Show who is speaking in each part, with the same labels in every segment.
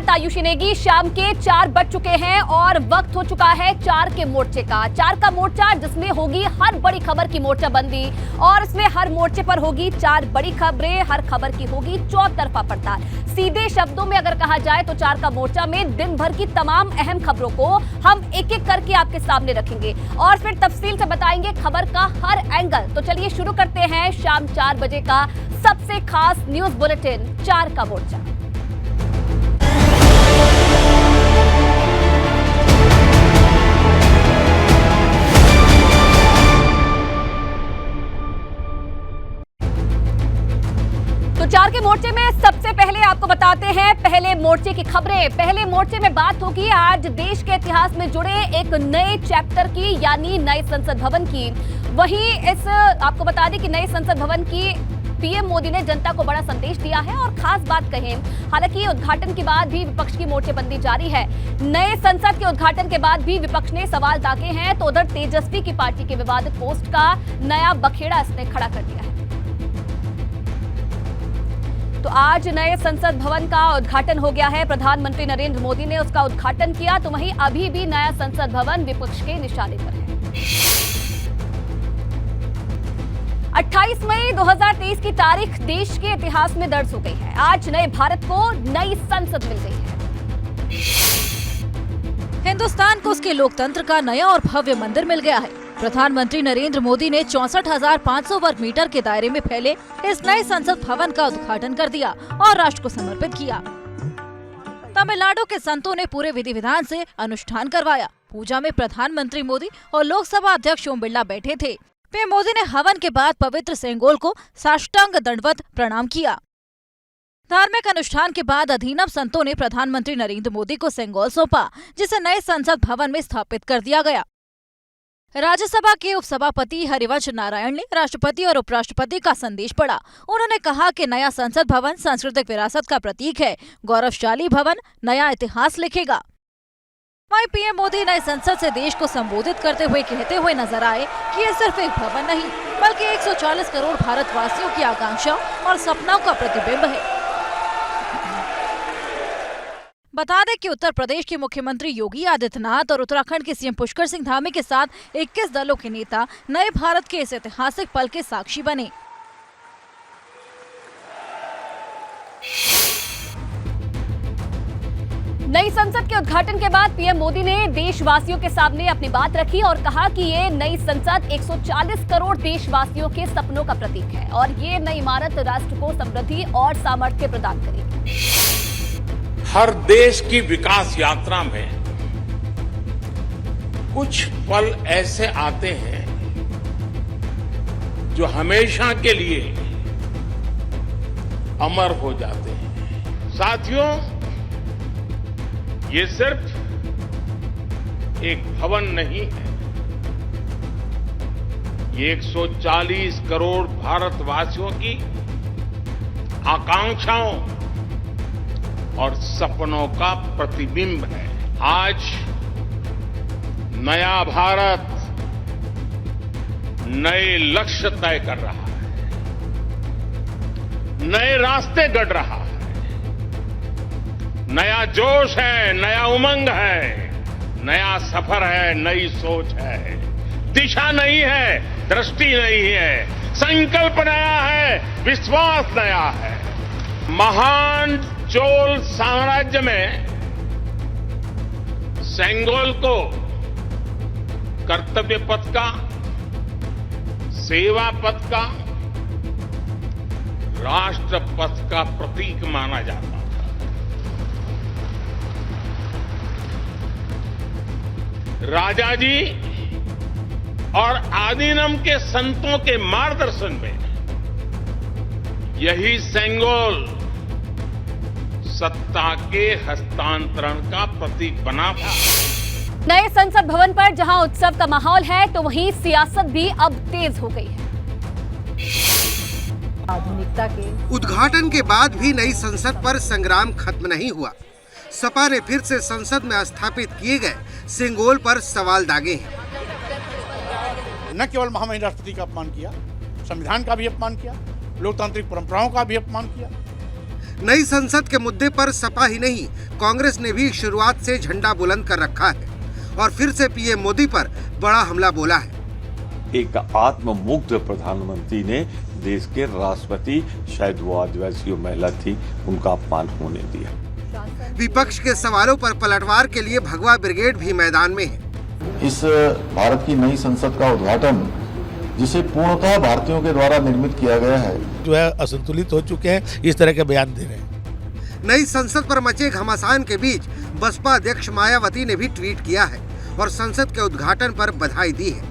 Speaker 1: साथ आयुषी नेगी। शाम के 4 बज चुके हैं और वक्त हो चुका है 4 के मोर्चे का। 4 का मोर्चा जिसमें होगी हर बड़ी खबर की मोर्चाबंदी और इसमें हर मोर्चे पर होगी 4 बड़ी खबरें, हर खबर की होगी चौतरफा पड़ताल। सीधे शब्दों में अगर कहा जाए तो 4 का मोर्चा में दिन भर की तमाम अहम खबरों को हम एक एक करके आपके सामने रखेंगे और फिर तफसील से बताएंगे खबर का हर एंगल। तो चलिए शुरू करते हैं शाम 4 बजे का सबसे खास न्यूज बुलेटिन 4 का मोर्चा। तो 4 के मोर्चे में सबसे पहले आपको बताते हैं पहले मोर्चे की खबरें। पहले मोर्चे में बात होगी आज देश के इतिहास में जुड़े एक नए चैप्टर की, यानी नए संसद भवन की। वहीं इस आपको बता दें कि नए संसद भवन की पीएम मोदी ने जनता को बड़ा संदेश दिया है और खास बात कहें, हालांकि उद्घाटन के बाद भी विपक्ष की मोर्चेबंदी जारी है। नए संसद के उद्घाटन के बाद भी विपक्ष ने सवाल दागे हैं, तो उधर तेजस्वी की पार्टी के विवादित पोस्ट का नया बखेड़ा इसने खड़ा कर दिया है। तो आज नए संसद भवन का उद्घाटन हो गया है। प्रधानमंत्री नरेंद्र मोदी ने उसका उद्घाटन किया, तो वहीं अभी भी नया संसद भवन विपक्ष के निशाने पर है। 28 मई 2023 की तारीख देश के इतिहास में दर्ज हो गई है। आज नए भारत को नई संसद मिल गई है।
Speaker 2: हिंदुस्तान को उसके लोकतंत्र का नया और भव्य मंदिर मिल गया है। प्रधानमंत्री नरेंद्र मोदी ने 64,500 वर्ग मीटर के दायरे में फैले इस नए संसद भवन का उद्घाटन कर दिया और राष्ट्र को समर्पित किया। तमिलनाडु के संतों ने पूरे विधि विधान से अनुष्ठान करवाया। पूजा में प्रधानमंत्री मोदी और लोकसभा अध्यक्ष ओम बिरला बैठे थे। पीएम मोदी ने हवन के बाद पवित्र सेंगोल को साष्टांग दंडवत प्रणाम किया। धार्मिक अनुष्ठान के बाद अधीनम संतों ने प्रधानमंत्री नरेंद्र मोदी को सेंगोल सौंपा, जिसे नए संसद भवन में स्थापित कर दिया गया। राज्यसभा के उपसभापति हरिवंश नारायण ने राष्ट्रपति और उपराष्ट्रपति का संदेश पढ़ा। उन्होंने कहा कि नया संसद भवन सांस्कृतिक विरासत का प्रतीक है। गौरवशाली भवन नया इतिहास लिखेगा। वहीं पीएम मोदी नए संसद से देश को संबोधित करते हुए कहते हुए नजर आए कि ये सिर्फ एक भवन नहीं, बल्कि 140 करोड़ भारतवासियों की आकांक्षा और सपनों का प्रतिबिंब है। बता दें कि उत्तर प्रदेश के मुख्यमंत्री योगी आदित्यनाथ और उत्तराखंड के सीएम पुष्कर सिंह धामी के साथ 21 दलों के नेता नए भारत के इस ऐतिहासिक पल के साक्षी बने।
Speaker 1: नई संसद के उद्घाटन के बाद पीएम मोदी ने देशवासियों के सामने अपनी बात रखी और कहा कि ये नई संसद 140 करोड़ देशवासियों के सपनों का प्रतीक है और ये नई इमारत राष्ट्र को समृद्धि और सामर्थ्य प्रदान करेगी।
Speaker 3: हर देश की विकास यात्रा में कुछ पल ऐसे आते हैं जो हमेशा के लिए अमर हो जाते हैं। साथियों, ये सिर्फ एक भवन नहीं है, ये 140 करोड़ भारतवासियों की आकांक्षाओं और सपनों का प्रतिबिंब है। आज नया भारत नए लक्ष्य तय कर रहा है, नए रास्ते गढ़ रहा है, नया जोश है, नया उमंग है, नया सफर है, नई सोच है। दिशा नई है, दृष्टि नई है, संकल्प नया है, विश्वास नया है। महान चोल साम्राज्य में सेंगोल को कर्तव्य पथ का, सेवा पथ का, राष्ट्र पथ का प्रतीक माना जाता था। राजा जी और आदीनम के संतों के मार्गदर्शन में यही सेंगोल सत्ता के हस्तांतरण का प्रतीक बना था।
Speaker 1: नए संसद भवन पर जहां उत्सव का माहौल है, तो वहीं सियासत भी अब तेज हो गई है।
Speaker 4: आधुनिकता के
Speaker 5: उद्घाटन के बाद भी नई संसद पर संग्राम खत्म नहीं हुआ। सपा ने फिर से संसद में स्थापित किए गए सेंगोल पर सवाल दागे हैं।
Speaker 6: न केवल महामहिम राष्ट्रपति का अपमान किया, संविधान का भी अपमान किया, लोकतांत्रिक परंपराओं का भी अपमान किया।
Speaker 5: नई संसद के मुद्दे पर सपा ही नहीं, कांग्रेस ने भी शुरुआत से झंडा बुलंद कर रखा है और फिर से पीएम मोदी पर बड़ा हमला बोला है।
Speaker 4: एक आत्ममुग्ध प्रधानमंत्री ने देश के राष्ट्रपति, शायद वो आदिवासी महिला थी, उनका अपमान होने दिया।
Speaker 5: विपक्ष के सवालों पर पलटवार के लिए भगवा ब्रिगेड भी मैदान में है।
Speaker 7: इस भारत की नई संसद का उद्घाटन, जिसे पूर्णतः भारतीयों के द्वारा निर्मित किया गया है,
Speaker 6: जो है असंतुलित हो चुके हैं, इस तरह के बयान दे रहे हैं।
Speaker 5: नई संसद पर मचे घमासान के बीच बसपा अध्यक्ष मायावती ने भी ट्वीट किया है और संसद के उद्घाटन पर बधाई दी है।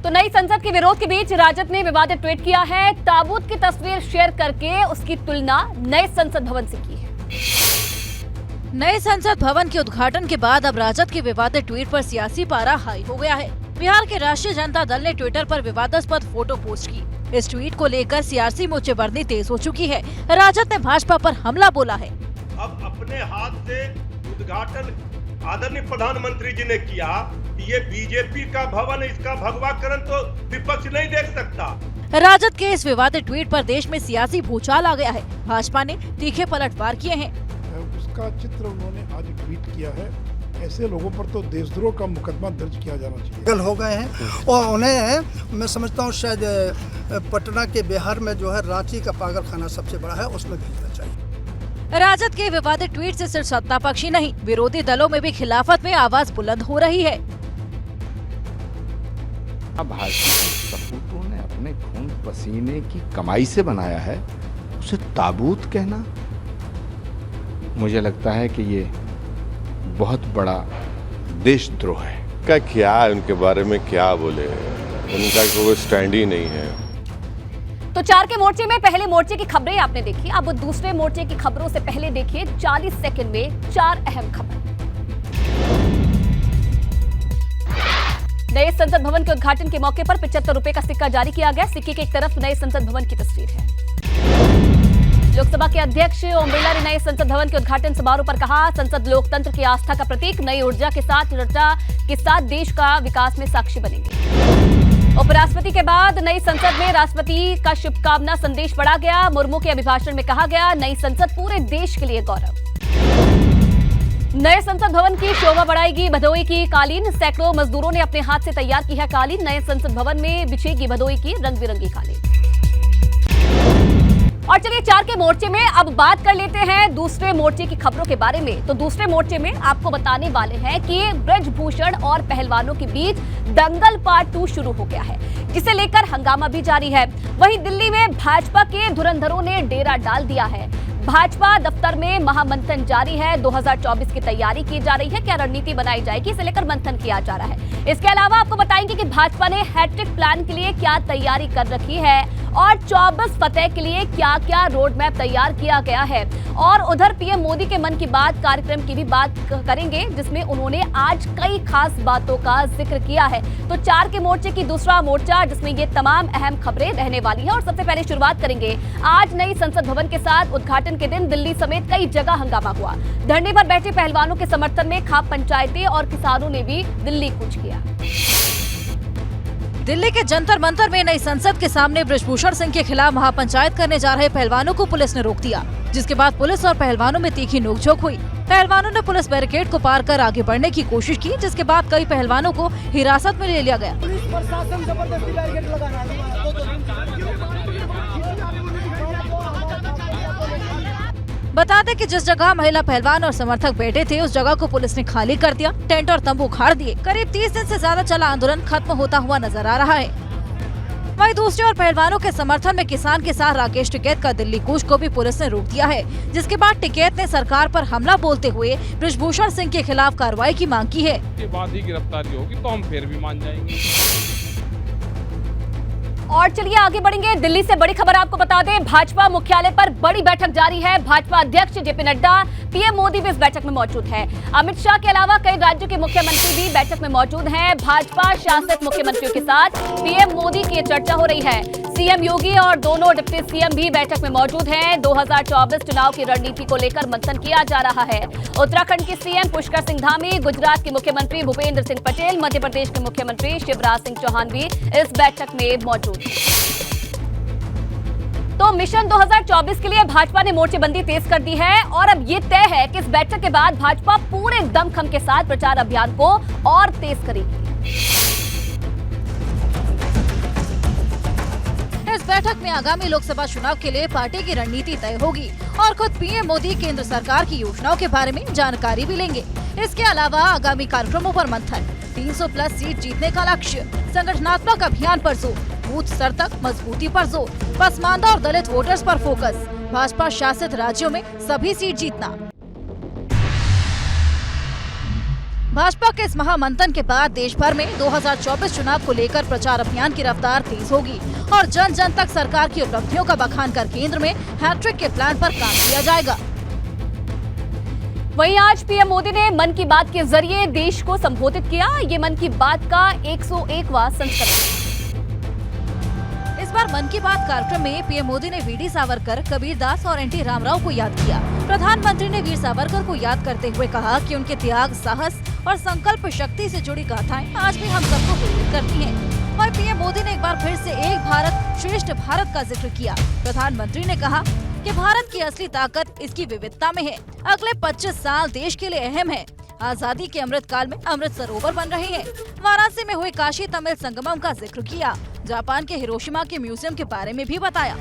Speaker 1: तो नई संसद के विरोध के बीच राजद ने विवादित ट्वीट किया है। ताबूत की तस्वीर शेयर करके उसकी तुलना नए संसद भवन से की है।
Speaker 2: नए संसद भवन के उद्घाटन के बाद अब राजद के विवादित ट्वीट पर सियासी पारा हाई हो गया है। बिहार के राष्ट्रीय जनता दल ने ट्विटर पर विवादास्पद फोटो पोस्ट की। इस ट्वीट को लेकर सियासी मोर्चेबंदी तेज हो चुकी है। राजद ने भाजपा पर हमला बोला है।
Speaker 8: अब अपने हाथ से उद्घाटन आदरणीय प्रधानमंत्री जी ने किया। ये बीजेपी का भवन, इसका भगवाकरण तो विपक्ष नहीं देख सकता।
Speaker 2: राजद के इस विवादित ट्वीट पर देश में सियासी भूचाल आ गया है। भाजपा ने तीखे पलटवार किए हैं।
Speaker 9: उसका चित्र उन्होंने आज ट्वीट किया है। ऐसे लोगों पर तो देशद्रोह का मुकदमा दर्ज किया जाना चाहिए।
Speaker 10: हो गए हैं और उन्हें मैं समझता हूँ शायद पटना के बिहार में जो है रांची का पागलखाना सबसे बड़ा है, उसमें भेजना चाहिए।
Speaker 2: राजद के विवादित ट्वीट से सिर्फ सत्ता पक्ष ही नहीं, विरोधी दलों में भी खिलाफत में आवाज बुलंद हो रही है।
Speaker 11: भाजपा सपूतों ने अपने खून पसीने की कमाई से बनाया है, उसे ताबूत कहना, मुझे लगता है कि ये बहुत बड़ा देशद्रोह है।
Speaker 3: क्या उनके बारे में क्या बोले, उनका कोई स्टैंड ही नहीं है।
Speaker 1: तो चार के मोर्चे में पहले मोर्चे की खबरें आपने देखी। अब दूसरे मोर्चे की खबरों से पहले देखिए 40 सेकंड में 4 अहम खबर। नए संसद भवन के उद्घाटन के मौके पर 75 रुपए का सिक्का जारी किया गया। सिक्के के एक तरफ नए संसद भवन की तस्वीर है। लोकसभा के अध्यक्ष ओम बिरला ने नए संसद भवन के उद्घाटन समारोह पर कहा, संसद लोकतंत्र की आस्था का प्रतीक, नई ऊर्जा के साथ चर्चा के साथ देश का विकास में साक्षी बनेंगे। उपराष्ट्रपति के बाद नई संसद में राष्ट्रपति का शुभकामना संदेश पढ़ा गया। मुर्मू के अभिभाषण में कहा गया, नई संसद पूरे देश के लिए गौरव। नए संसद भवन की शोभा बढ़ाएगी भदोई की कालीन। सैकड़ों मजदूरों ने अपने हाथ से तैयार की है कालीन। नए संसद भवन में बिछेगी भदोई की रंग बिरंगी कालीन। और चलिए चार के मोर्चे में अब बात कर लेते हैं दूसरे मोर्चे की खबरों के बारे में। तो दूसरे मोर्चे में आपको बताने वाले हैं कि ब्रजभूषण और पहलवानों के बीच दंगल पार्ट 2 शुरू हो गया है, जिसे लेकर हंगामा भी जारी है। वहीं दिल्ली में भाजपा के धुरंधरों ने डेरा डाल दिया है। भाजपा दफ्तर में महामंथन जारी है। 2024 की तैयारी की जा रही है, क्या रणनीति बनाई जाएगी, इसे लेकर मंथन किया जा रहा है। इसके अलावा आपको बताएंगे कि भाजपा ने हैट्रिक प्लान के लिए क्या तैयारी कर रखी है और 24 फतेह के लिए क्या क्या रोड मैप तैयार किया गया है। और उधर पीएम मोदी के मन की बात कार्यक्रम की भी बात करेंगे, जिसमें उन्होंने आज कई खास बातों का जिक्र किया है। तो चार के मोर्चे की दूसरा मोर्चा, जिसमें ये तमाम अहम खबरें रहने वाली है। और सबसे पहले शुरुआत करेंगे आज नई संसद भवन के साथ। उद्घाटन के दिन दिल्ली समेत कई जगह हंगामा हुआ। धरने पर बैठे पहलवानों के समर्थन में खाप पंचायतें और किसानों ने भी दिल्ली कूच किया।
Speaker 2: दिल्ली के जंतर मंतर में नई संसद के सामने बृजभूषण सिंह के खिलाफ महापंचायत करने जा रहे पहलवानों को पुलिस ने रोक दिया, जिसके बाद पुलिस और पहलवानों में तीखी नोकझोंक हुई। पहलवानों ने पुलिस बैरिकेड को पार कर आगे बढ़ने की कोशिश की, जिसके बाद कई पहलवानों को हिरासत में ले लिया गया।
Speaker 10: पुलिस प्रशासन जबरदस्ती बैरिकेड लगाना।
Speaker 2: बता दें कि जिस जगह महिला पहलवान और समर्थक बैठे थे, उस जगह को पुलिस ने खाली कर दिया। टेंट और तंबू उखाड़ दिए। करीब 30 दिन से ज्यादा चला आंदोलन खत्म होता हुआ नजर आ रहा है। वहीं दूसरी ओर पहलवानों के समर्थन में किसान के साथ राकेश टिकैत का दिल्ली कूच को भी पुलिस ने रोक दिया है, जिसके बाद टिकैत ने सरकार पर हमला बोलते हुए बृजभूषण सिंह के खिलाफ कार्रवाई की मांग की है।
Speaker 12: के बाद ही गिरफ्तारी होगी तो हम फिर भी मान जाएंगे।
Speaker 1: और चलिए आगे बढ़ेंगे। दिल्ली से बड़ी खबर आपको बता दें, भाजपा मुख्यालय पर बड़ी बैठक जारी है। भाजपा अध्यक्ष जेपी नड्डा, पीएम मोदी भी इस बैठक में मौजूद हैं। अमित शाह के अलावा कई राज्यों के मुख्यमंत्री भी बैठक में मौजूद हैं। भाजपा शासित मुख्यमंत्रियों के साथ पीएम मोदी की चर्चा हो रही है। सीएम योगी और दोनों डिप्टी सीएम भी बैठक में मौजूद हैं। 2024 चुनाव की रणनीति को लेकर मंथन किया जा रहा है। उत्तराखंड के सीएम पुष्कर सिंह धामी, गुजरात के मुख्यमंत्री भूपेंद्र सिंह पटेल, मध्य प्रदेश के मुख्यमंत्री शिवराज सिंह चौहान भी इस बैठक में मौजूद हैं। तो मिशन 2024 के लिए भाजपा ने मोर्चेबंदी तेज कर दी है और अब ये तय है कि इस बैठक के बाद भाजपा पूरे दमखम के साथ प्रचार अभियान को और तेज करेगी।
Speaker 2: इस बैठक में आगामी लोकसभा चुनाव के लिए पार्टी की रणनीति तय होगी और खुद पीएम मोदी केंद्र सरकार की योजनाओं के बारे में जानकारी भी लेंगे। इसके अलावा आगामी कार्यक्रमों पर मंथन, 300 प्लस सीट जीतने का लक्ष्य, संगठनात्मक अभियान पर जोर, बूथ स्तर तक मजबूती पर जोर, पसमानदा और दलित वोटर्स पर फोकस, भाजपा शासित राज्यों में सभी सीट जीतना। भाजपा के इस महामंथन के बाद देश भर में 2024 चुनाव को लेकर प्रचार अभियान की रफ्तार तेज होगी और जन जन तक सरकार की उपलब्धियों का बखान कर केंद्र में हैट्रिक के प्लान पर काम किया जाएगा।
Speaker 1: वहीं आज पीएम मोदी ने मन की बात के जरिए देश को संबोधित किया। ये मन की बात का 101वां संस्करण।
Speaker 2: इस बार मन की बात कार्यक्रम में पीएम मोदी ने वीडी सावरकर, कबीरदास और एनटी रामाराव को याद किया। प्रधानमंत्री ने वीर सावरकर को याद करते हुए कहा कि उनके त्याग, साहस और संकल्प शक्ति से जुड़ी गाथाएं आज भी हम सबको प्रेरित करती हैं। वहीं पीएम मोदी ने एक बार फिर से एक भारत श्रेष्ठ भारत का जिक्र किया। प्रधानमंत्री ने कहा कि भारत की असली ताकत इसकी विविधता में है। अगले 25 साल देश के लिए अहम है। आजादी के अमृत काल में अमृत सरोवर बन रहे हैं। वाराणसी में हुए काशी तमिल संगमम का जिक्र किया। जापान के हिरोशिमा के म्यूजियम के बारे में भी बताया।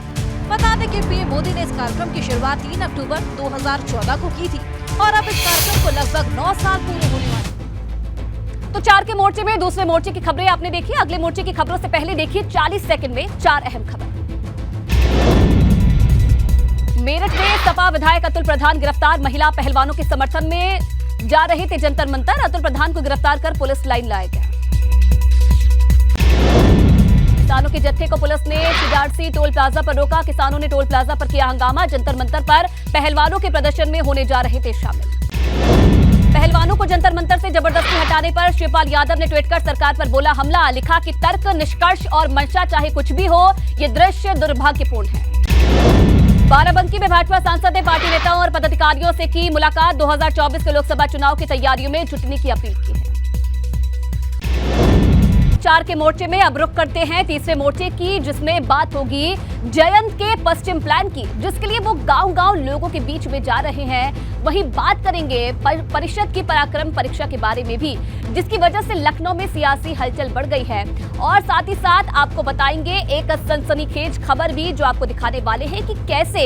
Speaker 2: बता दें कि पीएम मोदी ने इस कार्यक्रम की शुरुआत 3 अक्टूबर 2014 को की थी और अब इस कार्यक्रम को लगभग 9 साल पूरे होने वाले।
Speaker 1: तो 4 के मोर्चे में दूसरे मोर्चे की खबरें आपने देखी। अगले मोर्चे की खबरों से पहले देखिए 40 सेकंड में 4 अहम खबर। मेरठ में सपा विधायक अतुल प्रधान गिरफ्तार। महिला पहलवानों के समर्थन में जा रहे थे जंतर मंतर। अतुल प्रधान को गिरफ्तार कर पुलिस लाइन लाया गया। किसानों के जत्थे को पुलिस ने चिजारसी टोल प्लाजा पर रोका। किसानों ने टोल प्लाजा पर किया हंगामा। जंतर मंतर पर पहलवानों के प्रदर्शन में होने जा रहे थे शामिल। पहलवानों को जंतर मंतर से जबरदस्ती हटाने पर शिवपाल यादव ने ट्वीट कर सरकार पर बोला हमला। लिखा कि तर्क, निष्कर्ष और मंशा चाहे कुछ भी हो, ये दृश्य दुर्भाग्यपूर्ण है। बाराबंकी में भाजपा सांसद ने पार्टी नेताओं और पदाधिकारियों से की मुलाकात। 2024 के लोकसभा चुनाव की तैयारियों में जुटने की अपील की है। 4 के मोर्चे में अब रुख करते हैं तीसरे मोर्चे की, जिसमें बात होगी जयंत के पश्चिम प्लान की, जिसके लिए वो गांव-गांव लोगों के बीच में जा रहे हैं। वहीं बात करेंगे परिषद की पराक्रम परीक्षा के बारे में भी, जिसकी वजह से लखनऊ में सियासी हलचल बढ़ गई है। और साथ ही साथ आपको बताएंगे एक सनसनीखेज खबर भी, जो आपको दिखाने वाले हैं कि कैसे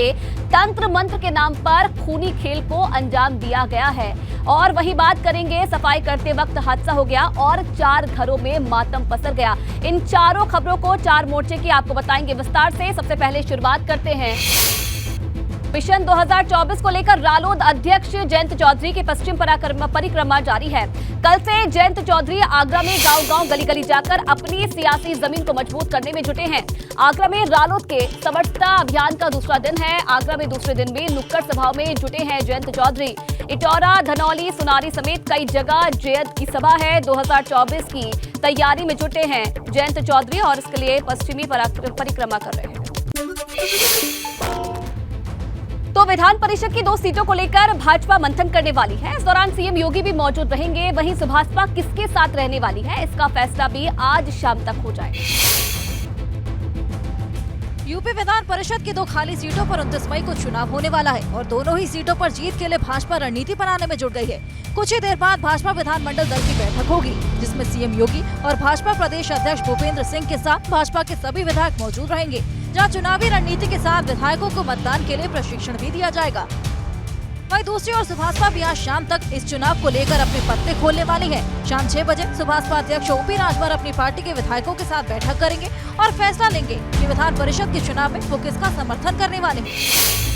Speaker 1: तंत्र मंत्र के नाम पर खूनी खेल को अंजाम दिया गया है। और वही बात करेंगे सफाई करते वक्त हादसा हो गया और 4 घरों में मातम पसर गया। इन चारों खबरों को 4 मोर्चे की आपको बताएंगे विस्तार से। सबसे पहले शुरुआत करते हैं मिशन 2024 को लेकर रालोद अध्यक्ष जयंत चौधरी की पश्चिम परिक्रमा जारी है। कल से जयंत चौधरी आगरा में गांव-गांव, गली-गली जाकर अपनी सियासी जमीन को मजबूत करने में जुटे हैं। आगरा में रालोद के सवच्छता अभियान का दूसरा दिन है। आगरा में दूसरे दिन भी नुक्कड़ सभाओं में जुटे हैं जयंत चौधरी। इटौरा, धनौली, सुनारी समेत कई जगह जयंत की सभा है। 2024 की तैयारी में जुटे हैं जयंत चौधरी और इसके लिए पश्चिमी परिक्रमा कर रहे हैं। तो विधान परिषद की 2 सीटों को लेकर भाजपा मंथन करने वाली है। इस दौरान सीएम योगी भी मौजूद रहेंगे। वहीं सुभाषपा किसके साथ रहने वाली है, इसका फैसला भी आज शाम तक हो जाएगा।
Speaker 2: यूपी विधान परिषद की 2 खाली सीटों पर 29 मई को चुनाव होने वाला है और दोनों ही सीटों पर जीत के लिए भाजपा रणनीति बनाने में जुट गई है। कुछ ही देर बाद भाजपा विधानमंडल दल की बैठक होगी, जिसमें सीएम योगी और भाजपा प्रदेश अध्यक्ष भूपेंद्र सिंह के साथ भाजपा के सभी विधायक मौजूद रहेंगे, जहां चुनावी रणनीति के साथ विधायकों को मतदान के लिए प्रशिक्षण भी दिया जाएगा। वहीं दूसरी ओर सुभाषपा भी आज शाम तक इस चुनाव को लेकर अपने पत्ते खोलने वाली है। शाम 6 बजे सुभाषपा अध्यक्ष ओपी राजभर अपनी पार्टी के विधायकों के साथ बैठक करेंगे और फैसला लेंगे कि विधान परिषद के चुनाव में वो किसका समर्थन करने वाले हैं।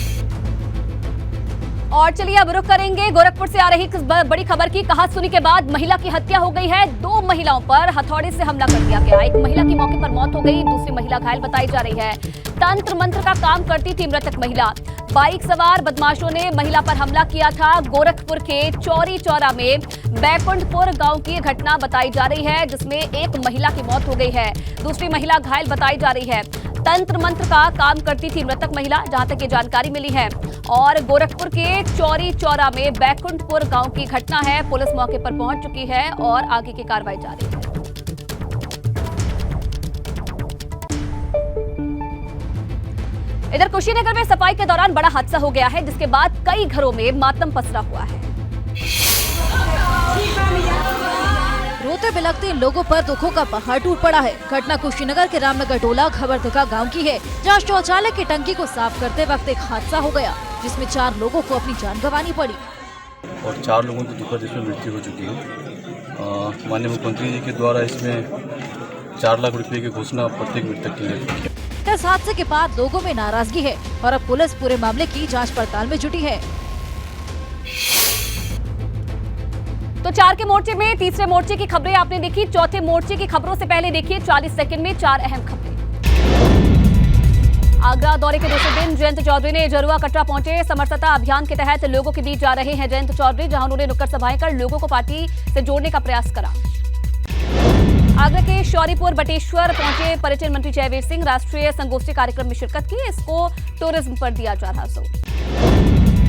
Speaker 1: और चलिए अब रुख करेंगे गोरखपुर से आ रही बड़ी खबर की। कहा सुनी के बाद महिला की हत्या हो गई है। 2 महिलाओं पर हथौड़े से हमला कर दिया गया। एक महिला की मौके पर मौत हो गई, दूसरी महिला घायल बताई जा रही है। तंत्र मंत्र का काम करती थी मृतक महिला। बाइक सवार बदमाशों ने महिला पर हमला किया था। गोरखपुर के चौरी चौरा में बैकुंठपुर गांव की घटना बताई जा रही है, जिसमें एक महिला की मौत हो गई है, दूसरी महिला घायल बताई जा रही है। तंत्र मंत्र का काम करती थी मृतक महिला, जहां तक ये जानकारी मिली है। और गोरखपुर के चौरी चौरा में बैकुंठपुर गांव की घटना है। पुलिस मौके पर पहुंच चुकी है और आगे की कार्रवाई जारी है। इधर कुशीनगर में सफाई के दौरान बड़ा हादसा हो गया है, जिसके बाद कई घरों में मातम पसरा हुआ है।
Speaker 2: रोते बिलखते इन लोगों पर दुखों का पहाड़ टूट पड़ा है। घटना कुशीनगर के रामनगर टोला खबरदगा गांव की है, जहां शौचालय की टंकी को साफ करते वक्त एक हादसा हो गया, जिसमें 4 लोगों को अपनी जान गंवानी पड़ी
Speaker 13: और 4 लोगों की दुखद इसमें मृत्यु हो चुकी है। माननीय मुख्यमंत्री जी के द्वारा इसमें 4 लाख रुपए की घोषणा प्रत्येक मृतक के लिए।
Speaker 2: इस हादसे के बाद लोगों में नाराजगी है और अब पुलिस पूरे मामले की जांच पड़ताल में जुटी है।
Speaker 1: तो 4 के मोर्चे में तीसरे मोर्चे की खबरें आपने देखी। चौथे मोर्चे की खबरों से पहले देखिए 40 सेकंड में 4 अहम खबरें। आगरा दौरे के दूसरे दिन जयंत चौधरी ने जरुआ कटरा पहुंचे। समरसता अभियान के तहत लोगों के बीच जा रहे हैं जयंत चौधरी, जहां उन्होंने नुक्कड़ सभाएं कर लोगों को पार्टी से जोड़ने का प्रयास करा। आगरा के शौरीपुर बटेश्वर पहुंचे पर्यटन मंत्री जयवीर सिंह, राष्ट्रीय संगोष्ठी कार्यक्रम में शिरकत की। इसको टूरिज्म पर दिया जा रहा जोर।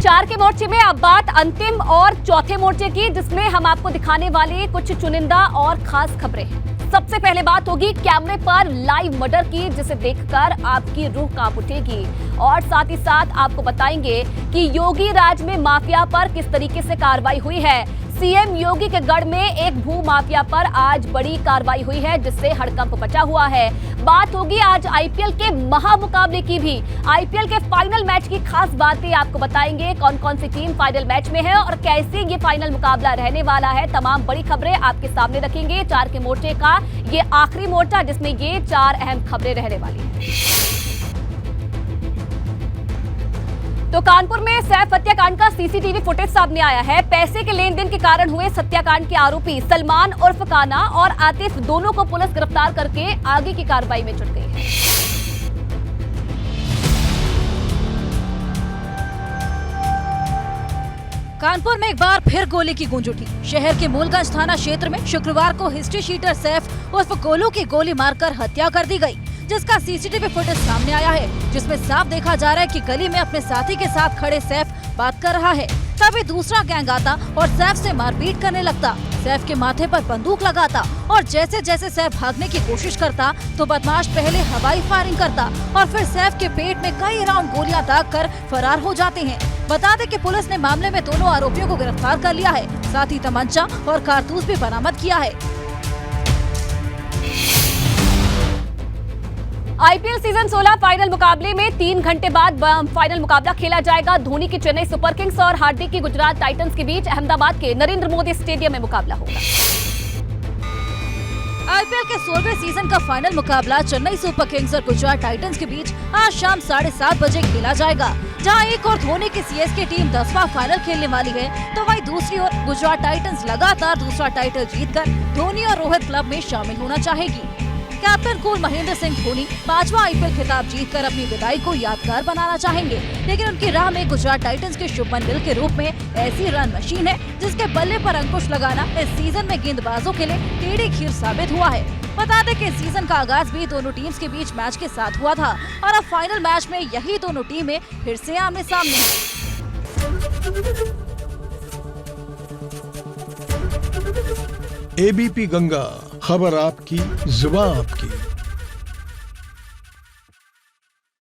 Speaker 1: 4 के मोर्चे में अब बात अंतिम और चौथे मोर्चे की, जिसमें हम आपको दिखाने वाले कुछ चुनिंदा और खास खबरें हैं। सबसे पहले बात होगी कैमरे पर लाइव मर्डर की, जिसे देखकर आपकी रूह कांप उठेगी। और साथ ही साथ आपको बताएंगे कि योगी राज में माफिया पर किस तरीके से कार्रवाई हुई है। सीएम योगी के गढ़ में एक भू माफिया पर आज बड़ी कार्रवाई हुई है, जिससे हड़कंप मचा हुआ है। बात होगी आज आईपीएल के महामुकाबले की भी। आईपीएल के फाइनल मैच की खास बातें आपको बताएंगे, कौन कौन सी टीम फाइनल मैच में है और कैसे ये फाइनल मुकाबला रहने वाला है। तमाम बड़ी खबरें आपके सामने रखेंगे। 4 के मोर्चे का ये आखिरी मोर्चा, जिसमें ये 4 अहम खबरें रहने वाली है। तो कानपुर में सैफ हत्याकांड का सीसीटीवी फुटेज सामने आया है। पैसे के लेन देन के कारण हुए हत्याकांड के आरोपी सलमान उर्फ काना और आतिफ दोनों को पुलिस गिरफ्तार करके आगे की कार्रवाई में जुट गई है।
Speaker 2: कानपुर में एक बार फिर गोली की गूंज उठी। शहर के मूलगंज थाना क्षेत्र में शुक्रवार को हिस्ट्री शीटर सैफ उर्फ गोलू की गोली मारकर हत्या कर दी गई, जिसका सीसीटीवी फुटेज सामने आया है, जिसमें साफ देखा जा रहा है कि गली में अपने साथी के साथ खड़े सैफ बात कर रहा है। तभी दूसरा गैंग आता और सैफ से मारपीट करने लगता। सैफ के माथे पर बंदूक लगाता और जैसे जैसे सैफ भागने की कोशिश करता तो बदमाश पहले हवाई फायरिंग करता और फिर सैफ के पेट में कई राउंड गोलियां दागकर फरार हो जाते हैं। बता दें कि पुलिस ने मामले में दोनों आरोपियों को गिरफ्तार कर लिया है, साथ ही तमंचा और कारतूस भी बरामद किया है।
Speaker 1: आईपीएल सीजन 16 फाइनल मुकाबले में 3 घंटे बाद फाइनल मुकाबला खेला जाएगा। धोनी की चेन्नई सुपर किंग्स और हार्दिक की गुजरात टाइटंस के बीच अहमदाबाद के नरेंद्र मोदी स्टेडियम में मुकाबला होगा।
Speaker 2: आईपीएल के 16वें सीजन का फाइनल मुकाबला चेन्नई सुपर किंग्स और गुजरात टाइटंस के बीच आज शाम 7:30 बजे खेला जाएगा। जहां एक और धोनी की सीएसके टीम 10वां फाइनल खेलने वाली है, तो वहीं दूसरी ओर गुजरात टाइटंस लगातार दूसरा टाइटल जीतकर धोनी और रोहित क्लब में शामिल होना चाहेगी। कैप्टन कूल महेंद्र सिंह धोनी 5वां आईपीएल खिताब जीतकर अपनी विदाई को यादगार बनाना चाहेंगे, लेकिन उनकी राह में गुजरात टाइटंस के शुभमन गिल के रूप में ऐसी रन मशीन है जिसके बल्ले पर अंकुश लगाना इस सीजन में गेंदबाजों के लिए टेढ़ी खीर साबित हुआ है। बता दें कि इस सीजन का आगाज भी दोनों टीम्स के बीच मैच के साथ हुआ था और अब फाइनल मैच में यही दोनों टीमें फिर से आमने सामने हैं।
Speaker 14: एबीपी गंगा, खबर आपकी, जुबान आपकी।